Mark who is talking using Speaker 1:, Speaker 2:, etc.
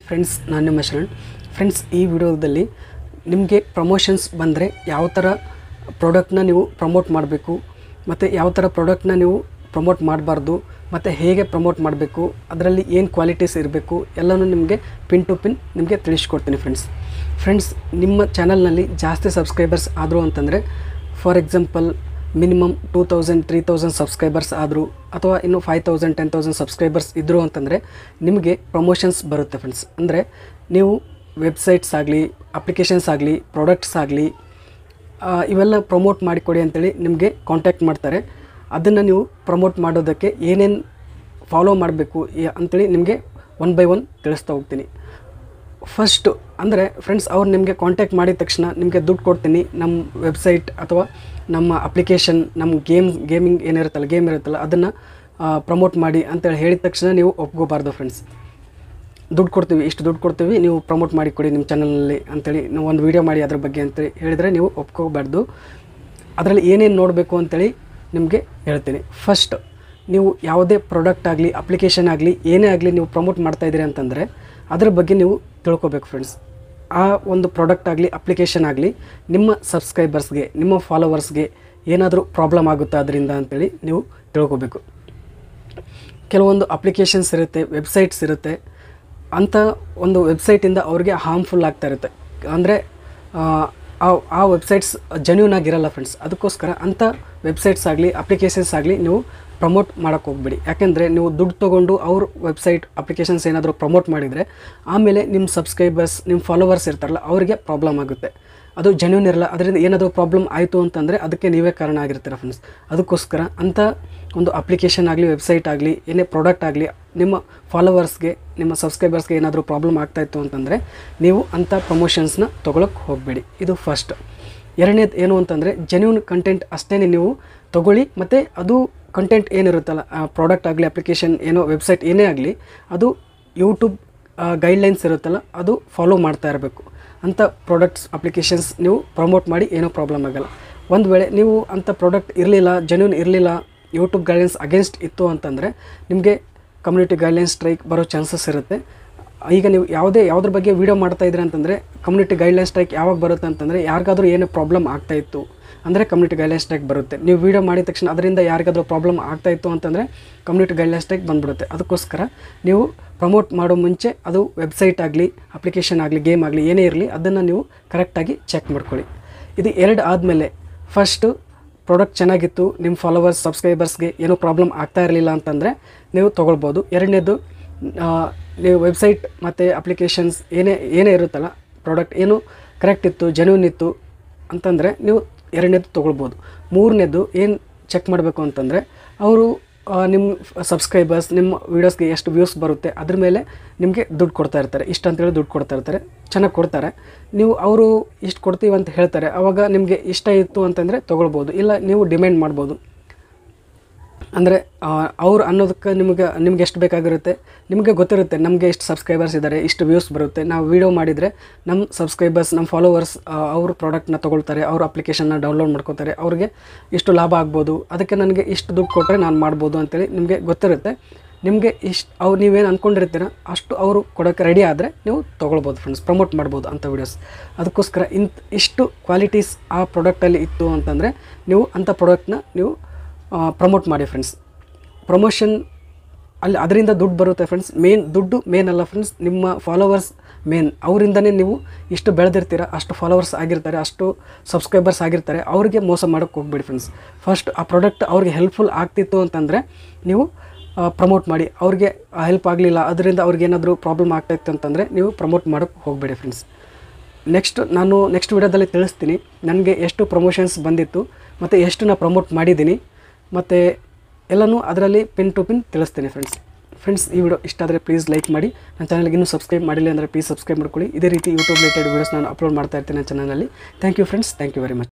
Speaker 1: Friends ನಾನು ನಿಮ್ಮ Sharan. Friends ಈ ವಿಡಿಯೋದಲ್ಲಿ ನಿಮಗೆ ಪ್ರಮೋಷನ್ಸ್ ಬಂದರೆ ಯಾವ ಥರ ಪ್ರಾಡಕ್ಟ್ನ ನೀವು ಪ್ರಮೋಟ್ ಮಾಡಬೇಕು ಮತ್ತು ಯಾವ ಥರ ಪ್ರಾಡಕ್ಟ್ನ ನೀವು ಪ್ರಮೋಟ್ ಮಾಡಬಾರ್ದು ಮತ್ತು ಹೇಗೆ ಪ್ರಮೋಟ್ ಮಾಡಬೇಕು, ಅದರಲ್ಲಿ ಏನು ಕ್ವಾಲಿಟೀಸ್ ಇರಬೇಕು ಎಲ್ಲನೂ ನಿಮಗೆ ಪಿನ್ ಟು ಪಿನ್ ನಿಮಗೆ ತಿಳಿಸ್ಕೊಡ್ತೀನಿ ಫ್ರೆಂಡ್ಸ್. ನಿಮ್ಮ ಚಾನಲ್ನಲ್ಲಿ ಜಾಸ್ತಿ ಸಬ್ಸ್ಕ್ರೈಬರ್ಸ್ ಆದರು ಅಂತಂದರೆ, ಫಾರ್ ಎಕ್ಸಾಂಪಲ್ ಮಿನಿಮಮ್ 2000 3000 ಸಬ್ಸ್ಕ್ರೈಬರ್ಸ್ ಆದರೂ ಅಥವಾ ಇನ್ನೂ 5000 10,000 ಸಬ್ಸ್ಕ್ರೈಬರ್ಸ್ ಇದ್ದರು ಅಂತಂದರೆ ನಿಮಗೆ ಪ್ರಮೋಷನ್ಸ್ ಬರುತ್ತೆ ಫ್ರೆಂಡ್ಸ್. ಅಂದರೆ ನೀವು ವೆಬ್ಸೈಟ್ಸ್ ಆಗಲಿ, ಅಪ್ಲಿಕೇಶನ್ಸ್ ಆಗಲಿ, ಪ್ರಾಡಕ್ಟ್ಸ್ ಆಗಲಿ ಇವೆಲ್ಲ ಪ್ರಮೋಟ್ ಮಾಡಿಕೊಡಿ ಅಂತೇಳಿ ನಿಮಗೆ ಕಾಂಟ್ಯಾಕ್ಟ್ ಮಾಡ್ತಾರೆ. ಅದನ್ನು ನೀವು ಪ್ರಮೋಟ್ ಮಾಡೋದಕ್ಕೆ ಏನೇನು ಫಾಲೋ ಮಾಡಬೇಕು ಅಂಥೇಳಿ ನಿಮಗೆ 1 by 1 ತಿಳಿಸ್ತಾ ಹೋಗ್ತೀನಿ. ಫಸ್ಟು ಅಂದರೆ ಫ್ರೆಂಡ್ಸ್, ಅವ್ರು ನಿಮಗೆ ಕಾಂಟ್ಯಾಕ್ಟ್ ಮಾಡಿದ ತಕ್ಷಣ ನಿಮಗೆ ದುಡ್ಡು ಕೊಡ್ತೀನಿ, ನಮ್ಮ ವೆಬ್ಸೈಟ್ ಅಥವಾ ನಮ್ಮ ಅಪ್ಲಿಕೇಶನ್, ನಮ್ಮ ಗೇಮಿಂಗ್ ಏನಿರುತ್ತಲ್ಲ, ಗೇಮ್ ಇರುತ್ತಲ್ಲ ಅದನ್ನು ಪ್ರಮೋಟ್ ಮಾಡಿ ಅಂತೇಳಿ ಹೇಳಿದ ತಕ್ಷಣ ನೀವು ಒಪ್ಕೋಬಾರ್ದು ಫ್ರೆಂಡ್ಸ್. ದುಡ್ಡು ಕೊಡ್ತೀವಿ, ಇಷ್ಟು ದುಡ್ಡು ಕೊಡ್ತೀವಿ, ನೀವು ಪ್ರಮೋಟ್ ಮಾಡಿ ಕೊಡಿ ನಿಮ್ಮ ಚಾನಲಲ್ಲಿ ಅಂಥೇಳಿ ನಾವು ಒಂದು ವೀಡಿಯೋ ಮಾಡಿ ಅದ್ರ ಬಗ್ಗೆ ಅಂತೇಳಿ ಹೇಳಿದರೆ ನೀವು ಒಪ್ಕೋಬಾರ್ದು. ಅದರಲ್ಲಿ ಏನೇನು ನೋಡಬೇಕು ಅಂತೇಳಿ ನಿಮಗೆ ಹೇಳ್ತೀನಿ. ಫಸ್ಟ್, ನೀವು ಯಾವುದೇ ಪ್ರಾಡಕ್ಟ್ ಆಗಲಿ, ಅಪ್ಲಿಕೇಶನ್ ಆಗಲಿ, ಏನೇ ಆಗಲಿ ನೀವು ಪ್ರಮೋಟ್ ಮಾಡ್ತಾಯಿದ್ದೀರಿ ಅಂತಂದರೆ ಅದ್ರ ಬಗ್ಗೆ ನೀವು ತಿಳ್ಕೊಬೇಕು ಫ್ರೆಂಡ್ಸ್. ಆ ಒಂದು ಪ್ರಾಡಕ್ಟ್ ಆಗಲಿ, ಅಪ್ಲಿಕೇಶನ್ ಆಗಲಿ ನಿಮ್ಮ ಸಬ್ಸ್ಕ್ರೈಬರ್ಸ್ಗೆ, ನಿಮ್ಮ ಫಾಲೋವರ್ಸ್ಗೆ ಏನಾದರೂ ಪ್ರಾಬ್ಲಮ್ ಆಗುತ್ತಾ ಅದರಿಂದ ಅಂತೇಳಿ ನೀವು ತಿಳ್ಕೊಬೇಕು. ಕೆಲವೊಂದು ಅಪ್ಲಿಕೇಶನ್ಸ್ ಇರುತ್ತೆ, ವೆಬ್ಸೈಟ್ಸ್ ಇರುತ್ತೆ, ಅಂಥ ಒಂದು ವೆಬ್ಸೈಟಿಂದ ಅವ್ರಿಗೆ ಹಾರ್ಮ್ಫುಲ್ ಆಗ್ತಾ ಇರುತ್ತೆ. ಅಂದರೆ ಆ ವೆಬ್ಸೈಟ್ಸ್ ಜೆನ್ಯೂನ್ ಆಗಿರಲ್ಲ ಫ್ರೆಂಡ್ಸ್. ಅದಕ್ಕೋಸ್ಕರ ಅಂಥ ವೆಬ್ಸೈಟ್ಸ್ ಆಗಲಿ, ಅಪ್ಲಿಕೇಶನ್ಸ್ ಆಗಲಿ ನೀವು ಪ್ರಮೋಟ್ ಮಾಡೋಕ್ಕೆ ಹೋಗ್ಬೇಡಿ. ಯಾಕೆಂದರೆ ನೀವು ದುಡ್ಡು ತೊಗೊಂಡು ಅವ್ರ ವೆಬ್ಸೈಟ್, ಅಪ್ಲಿಕೇಶನ್ಸ್ ಏನಾದರೂ ಪ್ರಮೋಟ್ ಮಾಡಿದರೆ ಆಮೇಲೆ ನಿಮ್ಮ ಸಬ್ಸ್ಕ್ರೈಬರ್ಸ್, ನಿಮ್ಮ ಫಾಲೋವರ್ಸ್ ಇರ್ತಾರಲ್ಲ ಅವರಿಗೆ ಪ್ರಾಬ್ಲಮ್ ಆಗುತ್ತೆ. ಅದು ಜೆನ್ಯೂನ್ ಇರಲ್ಲ. ಅದರಿಂದ ಏನಾದರೂ ಪ್ರಾಬ್ಲಮ್ ಆಯಿತು ಅಂತಂದರೆ ಅದಕ್ಕೆ ನೀವೇ ಕಾರಣ ಆಗಿರ್ತೀರ ಫ್ರೆಂಡ್ಸ್. ಅದಕ್ಕೋಸ್ಕರ ಅಂಥ ಒಂದು ಅಪ್ಲಿಕೇಶನ್ ಆಗಲಿ, ವೆಬ್ಸೈಟ್ ಆಗಲಿ, ಏನೇ ಪ್ರಾಡಕ್ಟ್ ಆಗಲಿ ನಿಮ್ಮ ಫಾಲೋವರ್ಸ್ಗೆ, ನಿಮ್ಮ ಸಬ್ಸ್ಕ್ರೈಬರ್ಸ್ಗೆ ಏನಾದರೂ ಪ್ರಾಬ್ಲಮ್ ಆಗ್ತಾಯಿತ್ತು ಅಂತಂದರೆ ನೀವು ಅಂಥ ಪ್ರಮೋಷನ್ಸ್ನ ತೊಗೊಳಕ್ಕೆ ಹೋಗಬೇಡಿ. ಇದು ಫಸ್ಟ್. ಎರಡನೇದು ಏನು ಅಂತಂದರೆ, ಜೆನ್ಯೂನ್ ಕಂಟೆಂಟ್ ಅಷ್ಟೇ ನೀವು ತೊಗೊಳ್ಳಿ. ಮತ್ತು ಅದು ಕಂಟೆಂಟ್ ಏನಿರುತ್ತಲ್ಲ, ಪ್ರಾಡಕ್ಟ್ ಆಗಲಿ, ಅಪ್ಲಿಕೇಶನ್ ಏನೋ, ವೆಬ್ಸೈಟ್ ಏನೇ ಆಗಲಿ, ಅದು ಯೂಟ್ಯೂಬ್ ಗೈಡ್ಲೈನ್ಸ್ ಇರುತ್ತಲ್ಲ ಅದು ಫಾಲೋ ಮಾಡ್ತಾ ಇರಬೇಕು. ಅಂಥ ಪ್ರಾಡಕ್ಟ್ಸ್, ಅಪ್ಲಿಕೇಶನ್ಸ್ ನೀವು ಪ್ರಮೋಟ್ ಮಾಡಿ ಏನೂ ಪ್ರಾಬ್ಲಮ್ ಆಗೋಲ್ಲ. ಒಂದು ವೇಳೆ ನೀವು ಅಂಥ ಪ್ರಾಡಕ್ಟ್ ಇರಲಿಲ್ಲ, ಜೆನ್ಯೂನ್ ಇರಲಿಲ್ಲ, ಯೂಟ್ಯೂಬ್ ಗೈಡ್ಲೈನ್ಸ್ ಅಗೇನ್ಸ್ಟ್ ಇತ್ತು ಅಂತಂದರೆ ನಿಮಗೆ ಕಮ್ಯುನಿಟಿ ಗೈಡ್ಲೈನ್ಸ್ ಸ್ಟ್ರೈಕ್ ಬರೋ ಚಾನ್ಸಸ್ ಇರುತ್ತೆ. ಈಗ ನೀವು ಯಾವುದ್ರ ಬಗ್ಗೆ ವೀಡಿಯೋ ಮಾಡ್ತಾಯಿದ್ರಿ ಅಂತಂದರೆ ಕಮ್ಯುನಿಟಿ ಗೈಡ್ಲೈನ್ ಸ್ಟ್ರೈಕ್ ಯಾವಾಗ ಬರುತ್ತೆ ಅಂತಂದರೆ, ಯಾರಿಗಾದ್ರೂ ಏನೋ ಪ್ರಾಬ್ಲಮ್ ಆಗ್ತಾಯಿತ್ತು ಅಂದರೆ ಕಮ್ಯುನಿಟಿ ಗೈಡ್ಲೈನ್ ಸ್ಟ್ರೈಕ್ ಬರುತ್ತೆ. ನೀವು ವೀಡಿಯೋ ಮಾಡಿದ ತಕ್ಷಣ ಅದರಿಂದ ಯಾರಿಗಾದ್ರೂ ಪ್ರಾಬ್ಲಮ್ ಆಗ್ತಾಯಿತ್ತು ಅಂತಂದರೆ ಕಮ್ಯುನಿಟಿ ಗೈಡ್ಲೈನ್ ಸ್ಟ್ರೈಕ್ ಬಂದುಬಿಡುತ್ತೆ. ಅದಕ್ಕೋಸ್ಕರ ನೀವು ಪ್ರಮೋಟ್ ಮಾಡೋ ಮುಂಚೆ ಅದು ವೆಬ್ಸೈಟ್ ಆಗಲಿ, ಅಪ್ಲಿಕೇಶನ್ ಆಗಲಿ, ಗೇಮ್ ಆಗಲಿ ಏನೇ ಇರಲಿ ಅದನ್ನು ನೀವು ಕರೆಕ್ಟಾಗಿ ಚೆಕ್ ಮಾಡ್ಕೊಳ್ಳಿ. ಇದು 2 ಆದಮೇಲೆ, ಫಸ್ಟು ಪ್ರಾಡಕ್ಟ್ ಚೆನ್ನಾಗಿತ್ತು, ನಿಮ್ಮ ಫಾಲೋವರ್ಸ್, ಸಬ್ಸ್ಕ್ರೈಬರ್ಸ್ಗೆ ಏನೂ ಪ್ರಾಬ್ಲಮ್ ಆಗ್ತಾ ಇರಲಿಲ್ಲ ಅಂತಂದರೆ ನೀವು ತೊಗೊಳ್ಬೋದು. ಎರಡನೇದು, ನೀವು ವೆಬ್ಸೈಟ್ ಮತ್ತು ಅಪ್ಲಿಕೇಶನ್ಸ್ ಏನೇ ಇರುತ್ತಲ್ಲ, ಪ್ರಾಡಕ್ಟ್ ಏನು ಕರೆಕ್ಟ್ ಇತ್ತು, ಜೆನ್ಯೂನ್ ಇತ್ತು ಅಂತಂದರೆ ನೀವು ಎರಡನೇದು ತೊಗೊಳ್ಬೋದು. ಮೂರನೇದು ಏನು ಚೆಕ್ ಮಾಡಬೇಕು ಅಂತಂದರೆ, ಅವರು ನಿಮ್ಮ ಸಬ್ಸ್ಕ್ರೈಬರ್ಸ್, ನಿಮ್ಮ ವೀಡಿಯೋಸ್ಗೆ ಎಷ್ಟು ವ್ಯೂಸ್ ಬರುತ್ತೆ ಅದ್ರ ಮೇಲೆ ನಿಮಗೆ ದುಡ್ಡು ಕೊಡ್ತಾ ಇರ್ತಾರೆ. ಇಷ್ಟು ಅಂತೇಳಿ ದುಡ್ಡು ಕೊಡ್ತಾ ಇರ್ತಾರೆ, ಚೆನ್ನಾಗಿ ಕೊಡ್ತಾರೆ. ನೀವು ಅವರು ಇಷ್ಟು ಕೊಡ್ತೀವಿ ಅಂತ ಹೇಳ್ತಾರೆ, ಆವಾಗ ನಿಮಗೆ ಇಷ್ಟ ಇತ್ತು ಅಂತಂದರೆ ತೊಗೊಳ್ಬೋದು. ಇಲ್ಲ ನೀವು ಡಿಮ್ಯಾಂಡ್ ಮಾಡ್ಬೋದು. ಅಂದರೆ ಅವ್ರು ಅನ್ನೋದಕ್ಕೆ ನಿಮಗೆ ಎಷ್ಟು ಬೇಕಾಗಿರುತ್ತೆ, ನಿಮಗೆ ಗೊತ್ತಿರುತ್ತೆ ನಮಗೆ ಎಷ್ಟು ಸಬ್ಸ್ಕ್ರೈಬರ್ಸ್ ಇದ್ದಾರೆ, ಇಷ್ಟು ವ್ಯೂಸ್ ಬರುತ್ತೆ, ನಾವು ವೀಡಿಯೋ ಮಾಡಿದರೆ ನಮ್ಮ ಸಬ್ಸ್ಕ್ರೈಬರ್ಸ್, ನಮ್ಮ ಫಾಲೋವರ್ಸ್ ಅವ್ರ ಪ್ರಾಡಕ್ಟ್ನ ತೊಗೊಳ್ತಾರೆ, ಅವ್ರ ಅಪ್ಲಿಕೇಶನ್ನ ಡೌನ್ಲೋಡ್ ಮಾಡ್ಕೋತಾರೆ, ಅವ್ರಿಗೆ ಇಷ್ಟು ಲಾಭ ಆಗ್ಬೋದು, ಅದಕ್ಕೆ ನನಗೆ ಇಷ್ಟು ದುಡ್ಡು ಕೊಟ್ಟರೆ ನಾನು ಮಾಡ್ಬೋದು ಅಂತೇಳಿ ನಿಮಗೆ ಗೊತ್ತಿರುತ್ತೆ. ನಿಮಗೆ ನೀವೇನು ಅಂದ್ಕೊಂಡಿರ್ತೀರ ಅಷ್ಟು ಅವರು ಕೊಡೋಕ್ಕೆ ರೆಡಿ ಆದರೆ ನೀವು ತೊಗೊಳ್ಬೋದು ಫ್ರೆಂಡ್ಸ್, ಪ್ರಮೋಟ್ ಮಾಡ್ಬೋದು ಅಂಥ ವೀಡಿಯೋಸ್. ಅದಕ್ಕೋಸ್ಕರ ಇಷ್ಟು ಕ್ವಾಲಿಟೀಸ್ ಆ ಪ್ರಾಡಕ್ಟಲ್ಲಿ ಇತ್ತು ಅಂತಂದರೆ ನೀವು ಅಂಥ ಪ್ರಾಡಕ್ಟ್ನ ನೀವು ಪ್ರಮೋಟ್ ಮಾಡಿ ಫ್ರೆಂಡ್ಸ್. ಪ್ರಮೋಷನ್ ಅಲ್ಲಿ ಅದರಿಂದ ದುಡ್ಡು ಬರುತ್ತೆ ಫ್ರೆಂಡ್ಸ್. ದುಡ್ಡು ಮೇನ್ ಅಲ್ಲ ಫ್ರೆಂಡ್ಸ್, ನಿಮ್ಮ ಫಾಲೋವರ್ಸ್ ಮೇನ್. ಅವರಿಂದನೇ ನೀವು ಇಷ್ಟು ಬೆಳೆದಿರ್ತೀರ, ಅಷ್ಟು ಫಾಲೋವರ್ಸ್ ಆಗಿರ್ತಾರೆ, ಅಷ್ಟು ಸಬ್ಸ್ಕ್ರೈಬರ್ಸ್ ಆಗಿರ್ತಾರೆ, ಅವ್ರಿಗೆ ಮೋಸ ಮಾಡೋಕ್ಕೆ ಹೋಗ್ಬೇಡಿ ಫ್ರೆಂಡ್ಸ್. ಫಸ್ಟ್ ಆ ಪ್ರಾಡಕ್ಟ್ ಅವ್ರಿಗೆ ಹೆಲ್ಪ್ಫುಲ್ ಆಗ್ತಿತ್ತು ಅಂತಂದರೆ ನೀವು ಪ್ರಮೋಟ್ ಮಾಡಿ. ಅವ್ರಿಗೆ ಹೆಲ್ಪ್ ಆಗಲಿಲ್ಲ, ಅದರಿಂದ ಅವ್ರಿಗೇನಾದರೂ ಪ್ರಾಬ್ಲಮ್ ಆಗ್ತಾಯಿತ್ತು ಅಂತಂದರೆ ನೀವು ಪ್ರಮೋಟ್ ಮಾಡೋಕ್ಕೆ ಹೋಗಬೇಡಿ ಫ್ರೆಂಡ್ಸ್. ನಾನು ನೆಕ್ಸ್ಟ್ ವೀಡಿಯೋದಲ್ಲಿ ತಿಳಿಸ್ತೀನಿ ನನಗೆ ಎಷ್ಟು ಪ್ರಮೋಷನ್ಸ್ ಬಂದಿತ್ತು ಮತ್ತು ಎಷ್ಟು ನಾನು ಪ್ರಮೋಟ್ ಮಾಡಿದ್ದೀನಿ ಮತ್ತು ಎಲ್ಲನೂ ಅದರಲ್ಲಿ ಪಿನ್ ಟು ಪಿನ್ ತಿಳಿಸ್ತೀನಿ ಫ್ರೆಂಡ್ಸ್. ಈ ವಿಡಿಯೋ ಇಷ್ಟ ಆದರೆ ಪ್ಲೀಸ್ ಲೈಕ್ ಮಾಡಿ. ನನ್ನ ಚಾನಲ್ಗೆ ಇನ್ನೂ ಸಬ್ಸ್ಕ್ರೈಬ್ ಮಾಡಿಲ್ಲ ಅಂದರೆ ಪ್ಲೀಸ್ ಸಬ್ಸ್ಕ್ರೈಬ್ ಮಾಡ್ಕೊಳ್ಳಿ. ಇದೇ ರೀತಿ ಯೂಟ್ಯೂಬ್ ರಿಲೇಟೆಡ್ ವೀಡಿಯೋಸ್ ನಾನು ಅಪ್ಲೋಡ್ ಮಾಡ್ತಾ ಇರ್ತೀನಿ ನನ್ನ ಚಾನಲಲ್ಲಿ. Thank you friends, thank you very much.